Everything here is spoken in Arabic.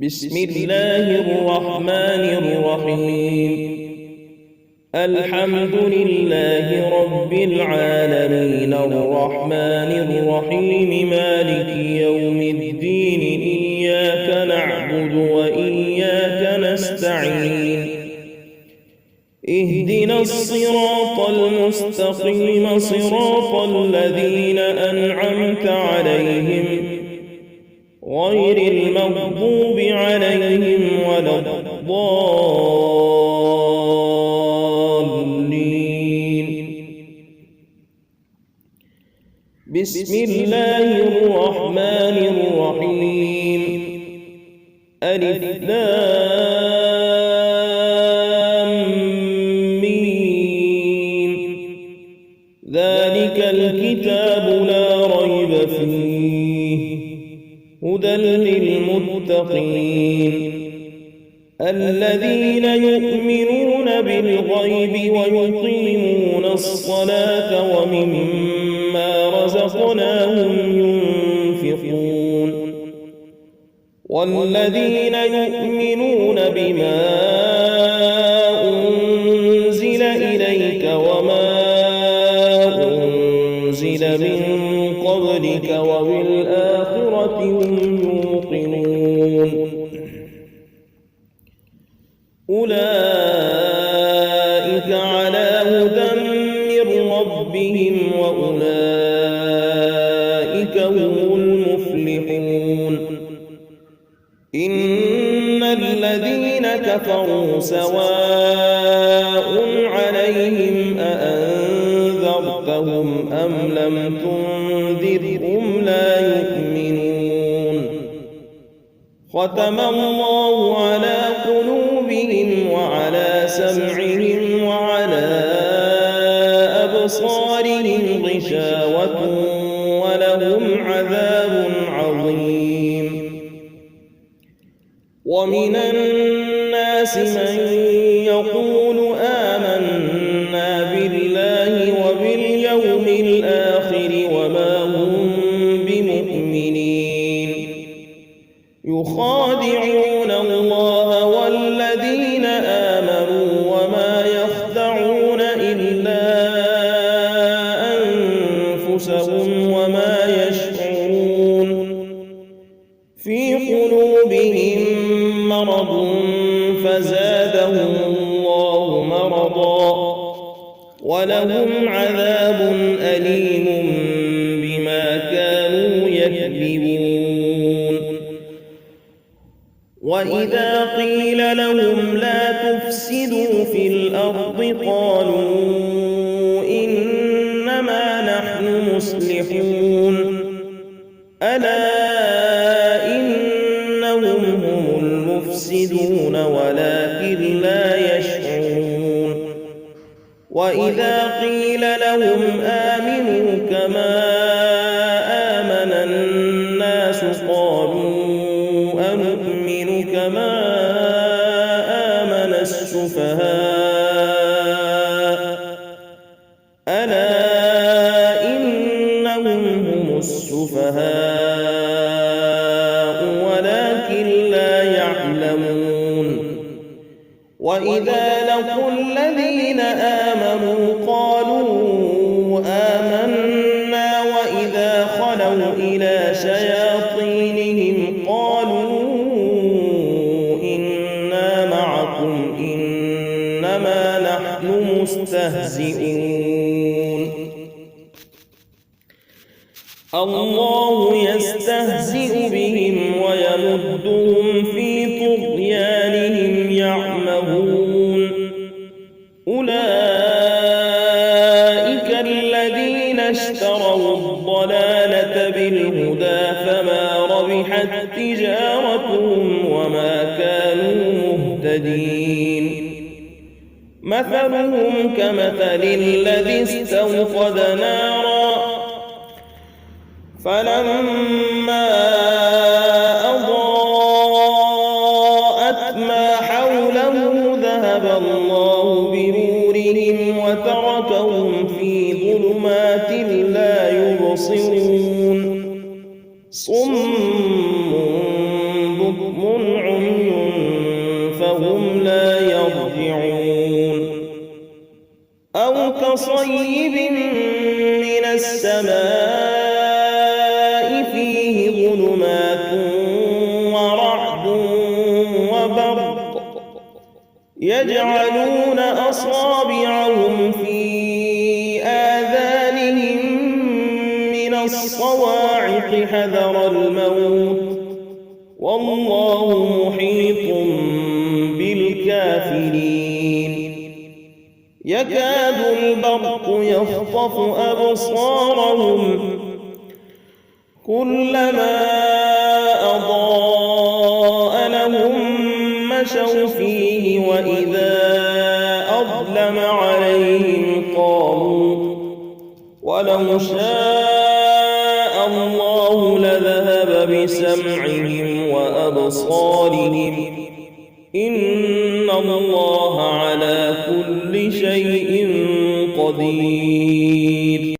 بسم الله الرحمن الرحيم. الحمد لله رب العالمين الرحمن الرحيم مالك يوم الدين إياك نعبد وإياك نستعين اهدنا الصراط المستقيم صراط الذين أنعمت عليهم غير المغضوب عليهم ولا الضالين. بسم الله الرحمن الرحيم. ألف لام ميم. ذلك الكتاب لا ريب فيه هدى للمتقين الذين يؤمنون بالغيب ويقيمون الصلاة ومما رزقناهم ينفقون والذين يؤمنون بما أنزل إليك وما أنزل من قبلك وبالآخرة هم يوقنون أولئك على هدى من ربهم وأولئك هم المفلحون. إن الذين كفروا سواء عليهم أأنذرتهم أم لم تنذرهم لا يؤمنون. ختم الله على قلوبهم وعلى سمعهم وعلى أبصارهم غشاوة ولهم عذاب عظيم. ومن الناس من يقول آمنا بالله وباليوم الآخر وما هم بمؤمنين يخادعون الله والذين آمنوا وما يخدعون إلا أنفسهم وما يشعرون. في قلوبهم مرض فزادهم الله مرضا ولهم عذاب أليم بما كانوا يكذبون. وإذا قيل لهم لا تفسدوا في الأرض قالوا إنما نحن مصلحون ألا إنهم هم المفسدون ولكن لا يشعرون. وإذا قيل لهم آمنوا كما آمن الناس قالوا أنؤمن كما آمن السفهاء ألا إنهم هم السفهاء ولكن لا يعلمون. وإذا لقوا الذين آمنوا قالوا آمنا وإذا خلوا إلى شياطينهم قالوا إنا معكم إنما نحن مستهزئون. الله يستهزئ بهم ويمدهم في طغيانهم يعمهون. أولئك الذين اشتروا الضلالة بالهدى فما ربحت تجارتهم وما كانوا مهتدين. مثلهم كمثل الذي استوقد نارا فلما أضاءت ما حوله ذهب الله بنورهم وتركهم في ظلمات لا يبصرون. صم بكم فهم لا يرجعون أو كصيب من السماء فيه ظلمات ورعد وبرق يجعلون أصابعهم في آذانهم من الصواعق حذر الموت والله محيط بالكافرين يكاد البرق يخطف أبصارهم كلما أضاء لهم مشوا فيه وإذا أظلم عليهم قاموا ولو شاء الله لذهب بسمعهم وأبصارهم إن الله على كل شيء قدير